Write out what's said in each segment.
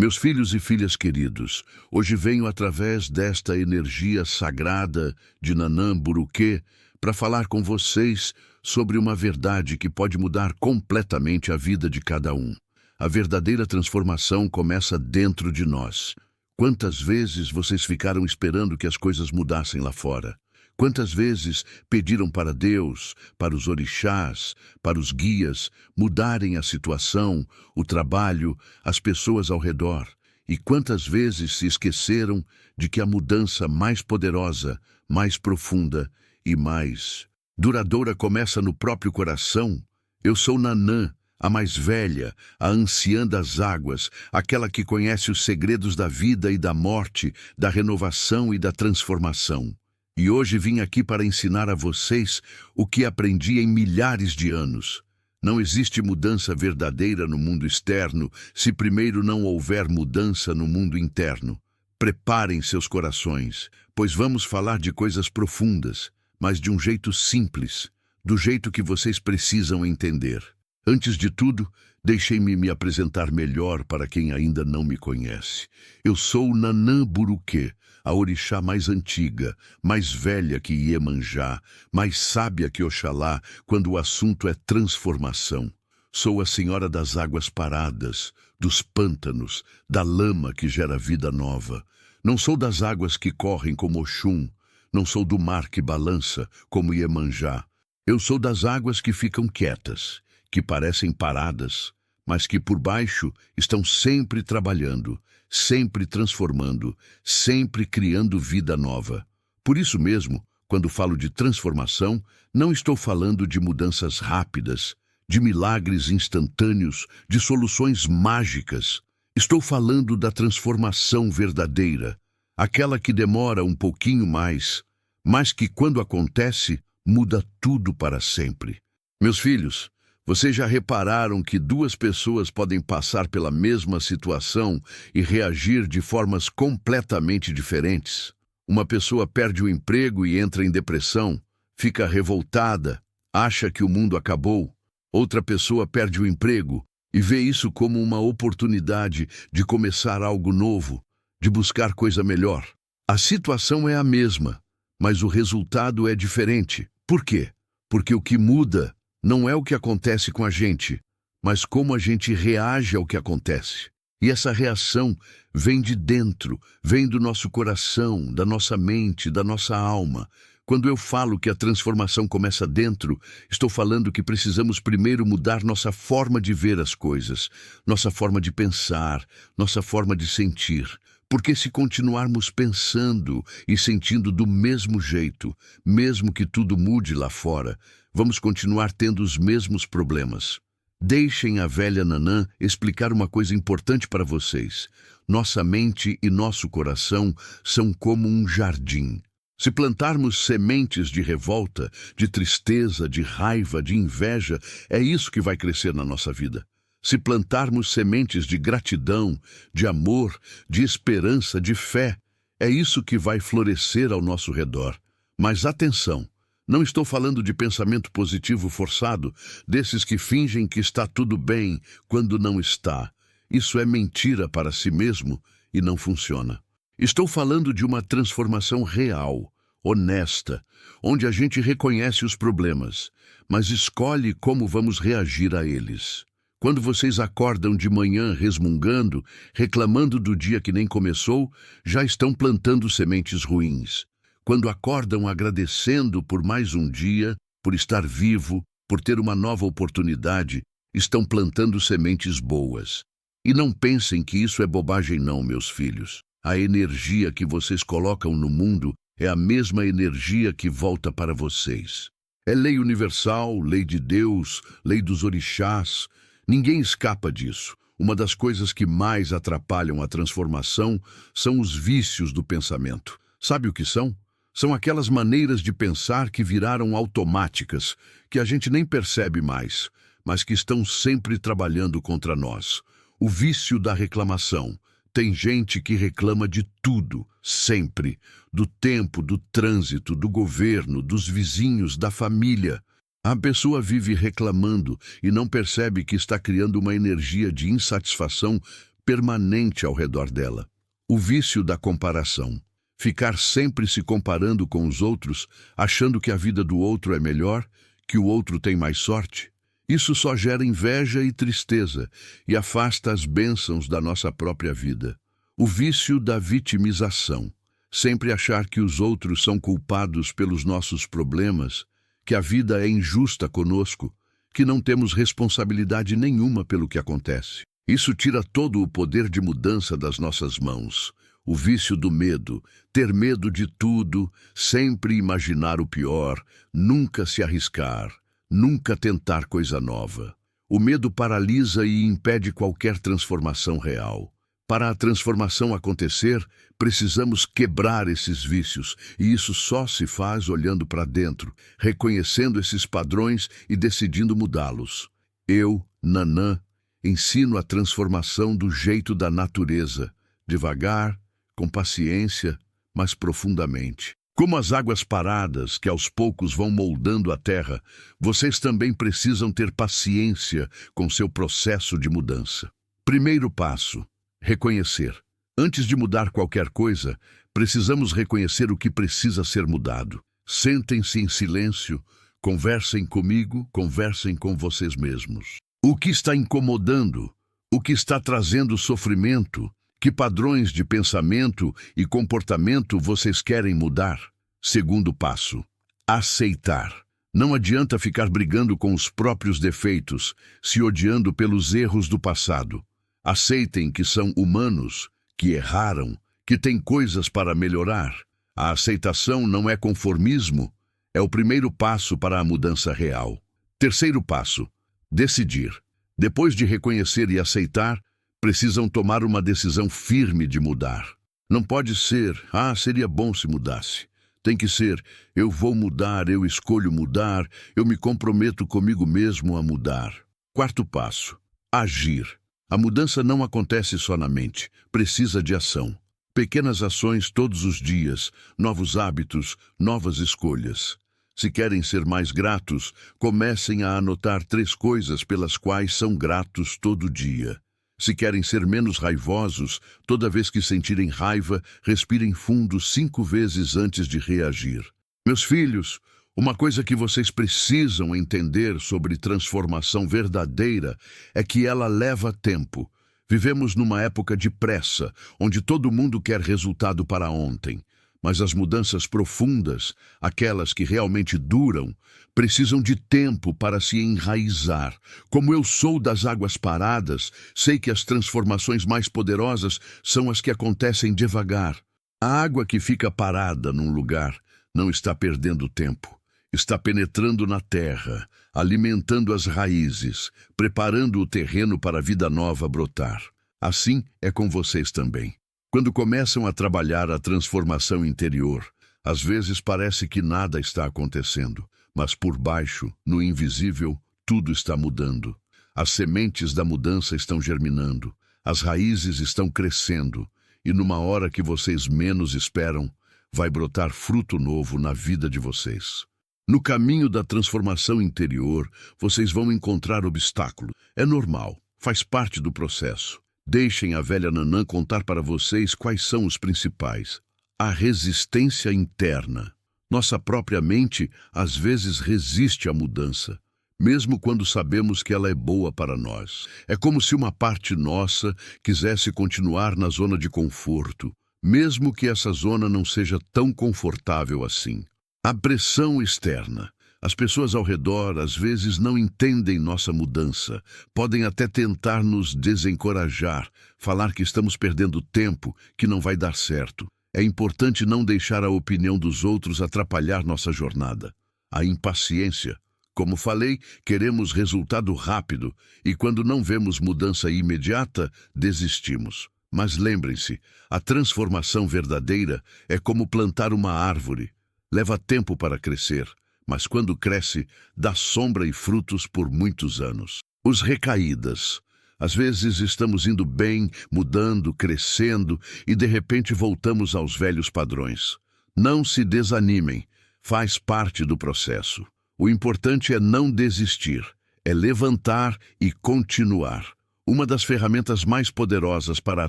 Meus filhos e filhas queridos, hoje venho através desta energia sagrada de Nanã Buruquê para falar com vocês sobre uma verdade que pode mudar completamente a vida de cada um. A verdadeira transformação começa dentro de nós. Quantas vezes vocês ficaram esperando que as coisas mudassem lá fora? Quantas vezes pediram para Deus, para os orixás, para os guias, mudarem a situação, o trabalho, as pessoas ao redor? E quantas vezes se esqueceram de que a mudança mais poderosa, mais profunda e mais duradoura começa no próprio coração? Eu sou Nanã, a mais velha, a anciã das águas, aquela que conhece os segredos da vida e da morte, da renovação e da transformação. E hoje vim aqui para ensinar a vocês o que aprendi em milhares de anos. Não existe mudança verdadeira no mundo externo se primeiro não houver mudança no mundo interno. Preparem seus corações, pois vamos falar de coisas profundas, mas de um jeito simples, do jeito que vocês precisam entender. Antes de tudo, deixem-me me apresentar melhor para quem ainda não me conhece. Eu sou Nanã Buruquê, a orixá mais antiga, mais velha que Iemanjá, mais sábia que Oxalá, quando o assunto é transformação. Sou a senhora das águas paradas, dos pântanos, da lama que gera vida nova. Não sou das águas que correm como Oxum, não sou do mar que balança como Iemanjá. Eu sou das águas que ficam quietas, que parecem paradas, mas que por baixo estão sempre trabalhando, sempre transformando, sempre criando vida nova. Por isso mesmo, quando falo de transformação, não estou falando de mudanças rápidas, de milagres instantâneos, de soluções mágicas. Estou falando da transformação verdadeira, aquela que demora um pouquinho mais, mas que quando acontece, muda tudo para sempre. Meus filhos, vocês já repararam que duas pessoas podem passar pela mesma situação e reagir de formas completamente diferentes? Uma pessoa perde o emprego e entra em depressão, fica revoltada, acha que o mundo acabou. Outra pessoa perde o emprego e vê isso como uma oportunidade de começar algo novo, de buscar coisa melhor. A situação é a mesma, mas o resultado é diferente. Por quê? Porque o que muda não é o que acontece com a gente, mas como a gente reage ao que acontece. E essa reação vem de dentro, vem do nosso coração, da nossa mente, da nossa alma. Quando eu falo que a transformação começa dentro, estou falando que precisamos primeiro mudar nossa forma de ver as coisas, nossa forma de pensar, nossa forma de sentir. Porque se continuarmos pensando e sentindo do mesmo jeito, mesmo que tudo mude lá fora, vamos continuar tendo os mesmos problemas. Deixem a velha Nanã explicar uma coisa importante para vocês. Nossa mente e nosso coração são como um jardim. Se plantarmos sementes de revolta, de tristeza, de raiva, de inveja, é isso que vai crescer na nossa vida. Se plantarmos sementes de gratidão, de amor, de esperança, de fé, é isso que vai florescer ao nosso redor. Mas atenção! Não estou falando de pensamento positivo forçado, desses que fingem que está tudo bem quando não está. Isso é mentira para si mesmo e não funciona. Estou falando de uma transformação real, honesta, onde a gente reconhece os problemas, mas escolhe como vamos reagir a eles. Quando vocês acordam de manhã resmungando, reclamando do dia que nem começou, já estão plantando sementes ruins. Quando acordam agradecendo por mais um dia, por estar vivo, por ter uma nova oportunidade, estão plantando sementes boas. E não pensem que isso é bobagem não, meus filhos. A energia que vocês colocam no mundo é a mesma energia que volta para vocês. É lei universal, lei de Deus, lei dos orixás. Ninguém escapa disso. Uma das coisas que mais atrapalham a transformação são os vícios do pensamento. Sabe o que são? São aquelas maneiras de pensar que viraram automáticas, que a gente nem percebe mais, mas que estão sempre trabalhando contra nós. O vício da reclamação. Tem gente que reclama de tudo, sempre. Do tempo, do trânsito, do governo, dos vizinhos, da família. A pessoa vive reclamando e não percebe que está criando uma energia de insatisfação permanente ao redor dela. O vício da comparação. Ficar sempre se comparando com os outros, achando que a vida do outro é melhor, que o outro tem mais sorte. Isso só gera inveja e tristeza e afasta as bênçãos da nossa própria vida. O vício da vitimização. Sempre achar que os outros são culpados pelos nossos problemas, que a vida é injusta conosco, que não temos responsabilidade nenhuma pelo que acontece. Isso tira todo o poder de mudança das nossas mãos. O vício do medo, ter medo de tudo, sempre imaginar o pior, nunca se arriscar, nunca tentar coisa nova. O medo paralisa e impede qualquer transformação real. Para a transformação acontecer, precisamos quebrar esses vícios, e isso só se faz olhando para dentro, reconhecendo esses padrões e decidindo mudá-los. Eu, Nanã, ensino a transformação do jeito da natureza, devagar, com paciência, mas profundamente. Como as águas paradas que aos poucos vão moldando a terra, vocês também precisam ter paciência com seu processo de mudança. Primeiro passo: reconhecer. Antes de mudar qualquer coisa, precisamos reconhecer o que precisa ser mudado. Sentem-se em silêncio, conversem comigo, conversem com vocês mesmos. O que está incomodando? O que está trazendo sofrimento? Que padrões de pensamento e comportamento vocês querem mudar? Segundo passo: aceitar. Não adianta ficar brigando com os próprios defeitos, se odiando pelos erros do passado. Aceitem que são humanos, que erraram, que têm coisas para melhorar. A aceitação não é conformismo, é o primeiro passo para a mudança real. Terceiro passo: decidir. Depois de reconhecer e aceitar, precisam tomar uma decisão firme de mudar. Não pode ser, seria bom se mudasse. Tem que ser, eu vou mudar, eu escolho mudar, eu me comprometo comigo mesmo a mudar. Quarto passo: agir. A mudança não acontece só na mente, precisa de ação. Pequenas ações todos os dias, novos hábitos, novas escolhas. Se querem ser mais gratos, comecem a anotar 3 coisas pelas quais são gratos todo dia. Se querem ser menos raivosos, toda vez que sentirem raiva, respirem fundo 5 vezes antes de reagir. Meus filhos, uma coisa que vocês precisam entender sobre transformação verdadeira é que ela leva tempo. Vivemos numa época de pressa, onde todo mundo quer resultado para ontem. Mas as mudanças profundas, aquelas que realmente duram, precisam de tempo para se enraizar. Como eu sou das águas paradas, sei que as transformações mais poderosas são as que acontecem devagar. A água que fica parada num lugar não está perdendo tempo. Está penetrando na terra, alimentando as raízes, preparando o terreno para a vida nova brotar. Assim é com vocês também. Quando começam a trabalhar a transformação interior, às vezes parece que nada está acontecendo, mas por baixo, no invisível, tudo está mudando. As sementes da mudança estão germinando, as raízes estão crescendo, e numa hora que vocês menos esperam, vai brotar fruto novo na vida de vocês. No caminho da transformação interior, vocês vão encontrar obstáculos. É normal, faz parte do processo. Deixem a velha Nanã contar para vocês quais são os principais. A resistência interna. Nossa própria mente, às vezes, resiste à mudança, mesmo quando sabemos que ela é boa para nós. É como se uma parte nossa quisesse continuar na zona de conforto, mesmo que essa zona não seja tão confortável assim. A pressão externa. As pessoas ao redor às vezes não entendem nossa mudança, podem até tentar nos desencorajar, falar que estamos perdendo tempo, que não vai dar certo. É importante não deixar a opinião dos outros atrapalhar nossa jornada. A impaciência. Como falei, queremos resultado rápido e quando não vemos mudança imediata, desistimos. Mas lembrem-se, a transformação verdadeira é como plantar uma árvore. Leva tempo para crescer, mas quando cresce, dá sombra e frutos por muitos anos. Os recaídas. Às vezes estamos indo bem, mudando, crescendo, e de repente voltamos aos velhos padrões. Não se desanimem, faz parte do processo. O importante é não desistir, é levantar e continuar. Uma das ferramentas mais poderosas para a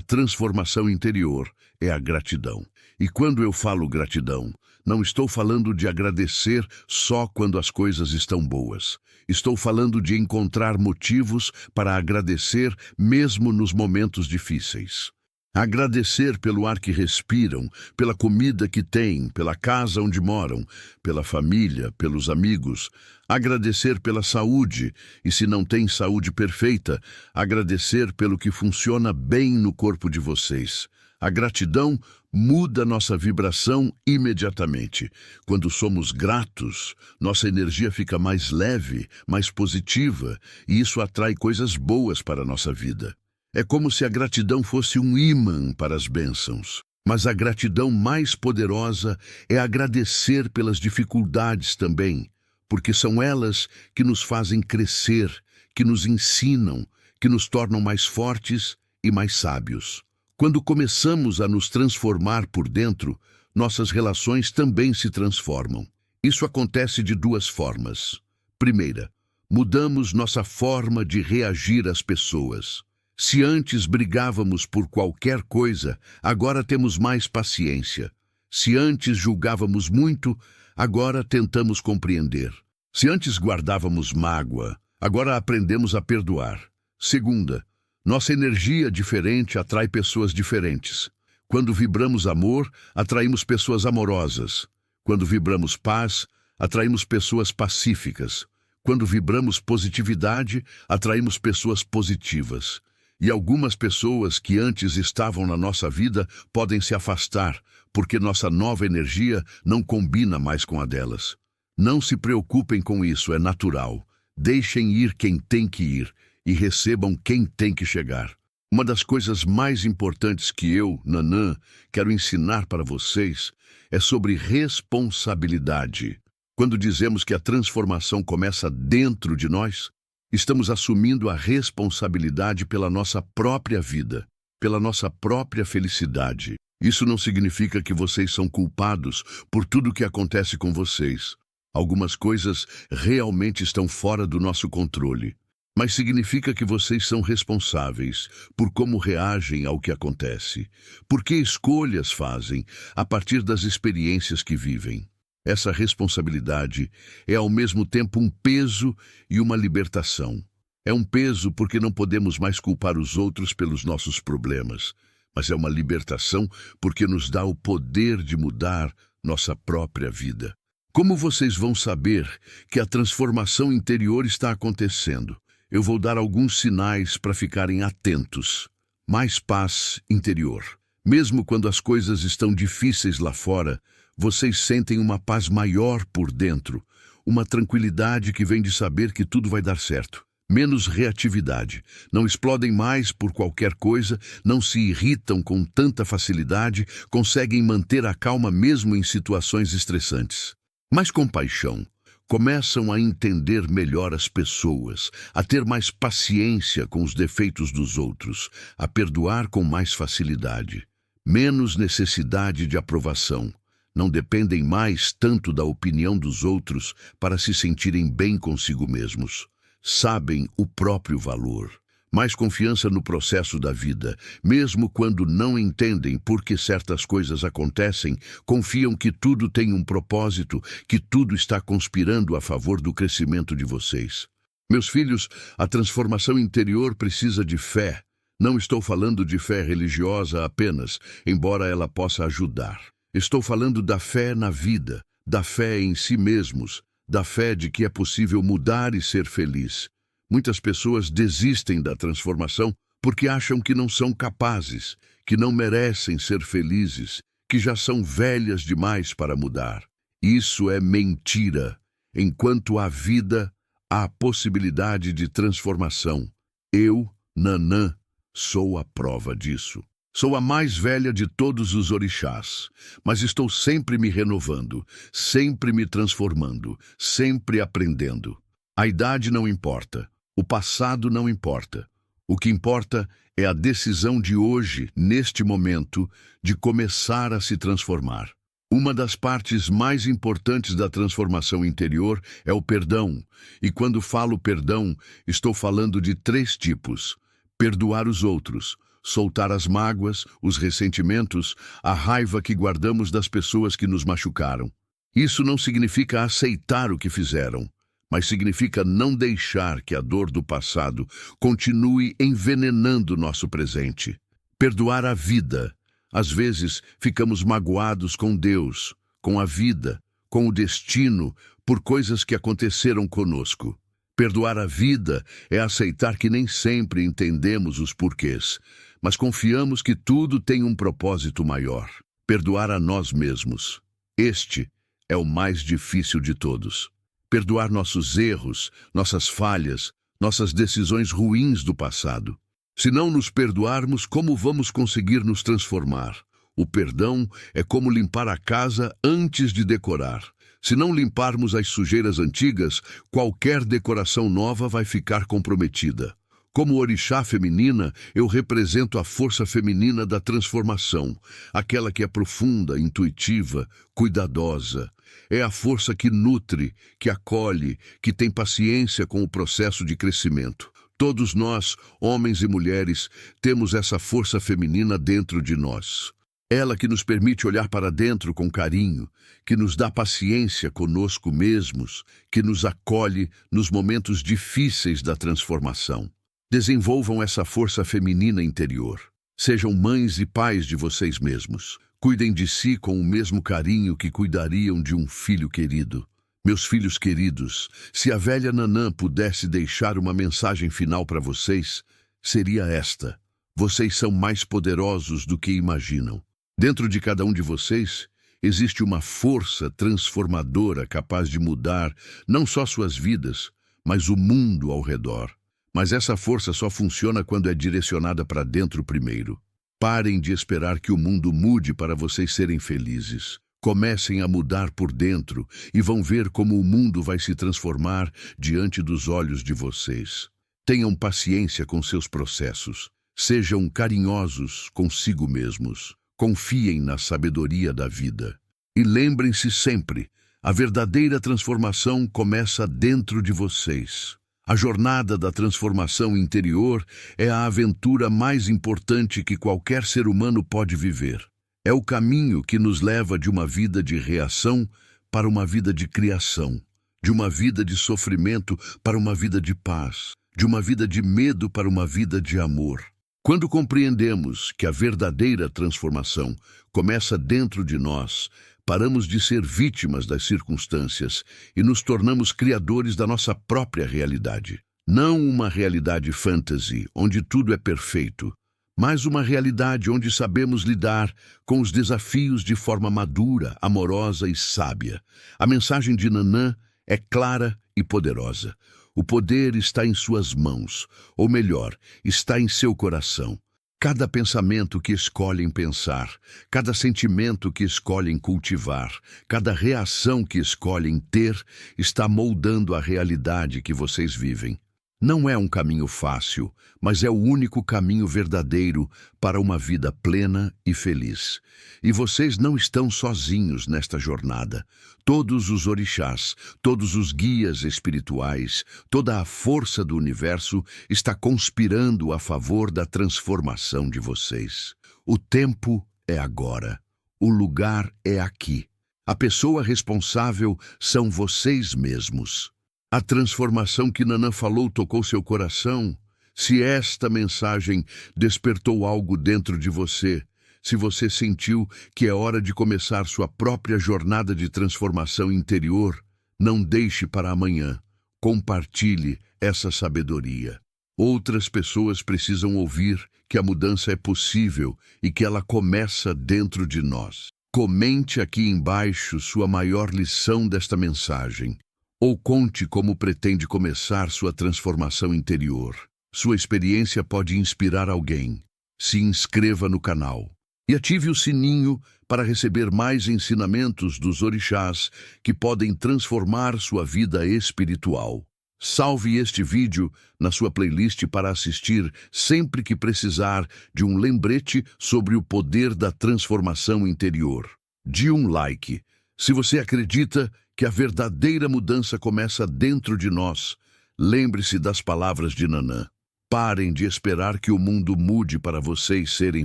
transformação interior é a gratidão. E quando eu falo gratidão, não estou falando de agradecer só quando as coisas estão boas. Estou falando de encontrar motivos para agradecer mesmo nos momentos difíceis. Agradecer pelo ar que respiram, pela comida que têm, pela casa onde moram, pela família, pelos amigos. Agradecer pela saúde, e se não tem saúde perfeita, agradecer pelo que funciona bem no corpo de vocês. A gratidão muda nossa vibração imediatamente. Quando somos gratos, nossa energia fica mais leve, mais positiva, e isso atrai coisas boas para a nossa vida. É como se a gratidão fosse um ímã para as bênçãos. Mas a gratidão mais poderosa é agradecer pelas dificuldades também, porque são elas que nos fazem crescer, que nos ensinam, que nos tornam mais fortes e mais sábios. Quando começamos a nos transformar por dentro, nossas relações também se transformam. Isso acontece de duas formas. Primeira, mudamos nossa forma de reagir às pessoas. Se antes brigávamos por qualquer coisa, agora temos mais paciência. Se antes julgávamos muito, agora tentamos compreender. Se antes guardávamos mágoa, agora aprendemos a perdoar. Segunda, nossa energia diferente atrai pessoas diferentes. Quando vibramos amor, atraímos pessoas amorosas. Quando vibramos paz, atraímos pessoas pacíficas. Quando vibramos positividade, atraímos pessoas positivas. E algumas pessoas que antes estavam na nossa vida podem se afastar, porque nossa nova energia não combina mais com a delas. Não se preocupem com isso, é natural. Deixem ir quem tem que ir e recebam quem tem que chegar. Uma das coisas mais importantes que eu, Nanã, quero ensinar para vocês é sobre responsabilidade. Quando dizemos que a transformação começa dentro de nós, estamos assumindo a responsabilidade pela nossa própria vida, pela nossa própria felicidade. Isso não significa que vocês são culpados por tudo o que acontece com vocês. Algumas coisas realmente estão fora do nosso controle, mas significa que vocês são responsáveis por como reagem ao que acontece, por que escolhas fazem a partir das experiências que vivem. Essa responsabilidade é ao mesmo tempo um peso e uma libertação. É um peso porque não podemos mais culpar os outros pelos nossos problemas, mas é uma libertação porque nos dá o poder de mudar nossa própria vida. Como vocês vão saber que a transformação interior está acontecendo? Eu vou dar alguns sinais para ficarem atentos. Mais paz interior. Mesmo quando as coisas estão difíceis lá fora, vocês sentem uma paz maior por dentro, uma tranquilidade que vem de saber que tudo vai dar certo. Menos reatividade, não explodem mais por qualquer coisa, não se irritam com tanta facilidade, conseguem manter a calma mesmo em situações estressantes. Mais compaixão, começam a entender melhor as pessoas, a ter mais paciência com os defeitos dos outros, a perdoar com mais facilidade. Menos necessidade de aprovação. Não dependem mais tanto da opinião dos outros para se sentirem bem consigo mesmos. Sabem o próprio valor. Mais confiança no processo da vida. Mesmo quando não entendem por que certas coisas acontecem, confiam que tudo tem um propósito, que tudo está conspirando a favor do crescimento de vocês. Meus filhos, a transformação interior precisa de fé. Não estou falando de fé religiosa apenas, embora ela possa ajudar. Estou falando da fé na vida, da fé em si mesmos, da fé de que é possível mudar e ser feliz. Muitas pessoas desistem da transformação porque acham que não são capazes, que não merecem ser felizes, que já são velhas demais para mudar. Isso é mentira. Enquanto há vida, há possibilidade de transformação. Eu, Nanã, sou a prova disso. Sou a mais velha de todos os orixás, mas estou sempre me renovando, sempre me transformando, sempre aprendendo. A idade não importa, o passado não importa. O que importa é a decisão de hoje, neste momento, de começar a se transformar. Uma das partes mais importantes da transformação interior é o perdão, e quando falo perdão, estou falando de 3 tipos. Perdoar os outros, soltar as mágoas, os ressentimentos, a raiva que guardamos das pessoas que nos machucaram. Isso não significa aceitar o que fizeram, mas significa não deixar que a dor do passado continue envenenando nosso presente. Perdoar a vida. Às vezes, ficamos magoados com Deus, com a vida, com o destino, por coisas que aconteceram conosco. Perdoar a vida é aceitar que nem sempre entendemos os porquês, mas confiamos que tudo tem um propósito maior. Perdoar a nós mesmos. Este é o mais difícil de todos. Perdoar nossos erros, nossas falhas, nossas decisões ruins do passado. Se não nos perdoarmos, como vamos conseguir nos transformar? O perdão é como limpar a casa antes de decorar. Se não limparmos as sujeiras antigas, qualquer decoração nova vai ficar comprometida. Como orixá feminina, eu represento a força feminina da transformação, aquela que é profunda, intuitiva, cuidadosa. É a força que nutre, que acolhe, que tem paciência com o processo de crescimento. Todos nós, homens e mulheres, temos essa força feminina dentro de nós. Ela que nos permite olhar para dentro com carinho, que nos dá paciência conosco mesmos, que nos acolhe nos momentos difíceis da transformação. Desenvolvam essa força feminina interior. Sejam mães e pais de vocês mesmos. Cuidem de si com o mesmo carinho que cuidariam de um filho querido. Meus filhos queridos, se a velha Nanã pudesse deixar uma mensagem final para vocês, seria esta: vocês são mais poderosos do que imaginam. Dentro de cada um de vocês existe uma força transformadora capaz de mudar não só suas vidas, mas o mundo ao redor. Mas essa força só funciona quando é direcionada para dentro primeiro. Parem de esperar que o mundo mude para vocês serem felizes. Comecem a mudar por dentro e vão ver como o mundo vai se transformar diante dos olhos de vocês. Tenham paciência com seus processos. Sejam carinhosos consigo mesmos. Confiem na sabedoria da vida. E lembrem-se sempre, a verdadeira transformação começa dentro de vocês. A jornada da transformação interior é a aventura mais importante que qualquer ser humano pode viver. É o caminho que nos leva de uma vida de reação para uma vida de criação, de uma vida de sofrimento para uma vida de paz, de uma vida de medo para uma vida de amor. Quando compreendemos que a verdadeira transformação começa dentro de nós, paramos de ser vítimas das circunstâncias e nos tornamos criadores da nossa própria realidade. Não uma realidade fantasy, onde tudo é perfeito, mas uma realidade onde sabemos lidar com os desafios de forma madura, amorosa e sábia. A mensagem de Nanã é clara e poderosa. O poder está em suas mãos, ou melhor, está em seu coração. Cada pensamento que escolhem pensar, cada sentimento que escolhem cultivar, cada reação que escolhem ter, está moldando a realidade que vocês vivem. Não é um caminho fácil, mas é o único caminho verdadeiro para uma vida plena e feliz. E vocês não estão sozinhos nesta jornada. Todos os orixás, todos os guias espirituais, toda a força do universo está conspirando a favor da transformação de vocês. O tempo é agora. O lugar é aqui. A pessoa responsável são vocês mesmos. A transformação que Nanã falou tocou seu coração. Se esta mensagem despertou algo dentro de você, se você sentiu que é hora de começar sua própria jornada de transformação interior, não deixe para amanhã. Compartilhe essa sabedoria. Outras pessoas precisam ouvir que a mudança é possível e que ela começa dentro de nós. Comente aqui embaixo sua maior lição desta mensagem. Ou conte como pretende começar sua transformação interior. Sua experiência pode inspirar alguém. Se inscreva no canal e ative o sininho para receber mais ensinamentos dos orixás que podem transformar sua vida espiritual. Salve este vídeo na sua playlist para assistir sempre que precisar de um lembrete sobre o poder da transformação interior. Dê um like se você acredita que a verdadeira mudança começa dentro de nós. Lembre-se das palavras de Nanã. Parem de esperar que o mundo mude para vocês serem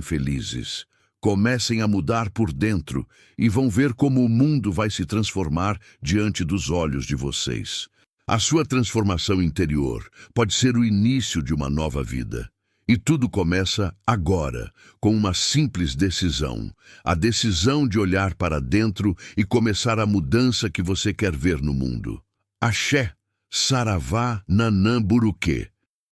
felizes. Comecem a mudar por dentro e vão ver como o mundo vai se transformar diante dos olhos de vocês. A sua transformação interior pode ser o início de uma nova vida. E tudo começa agora, com uma simples decisão. A decisão de olhar para dentro e começar a mudança que você quer ver no mundo. Axé, Saravá, Nanã, Buruquê.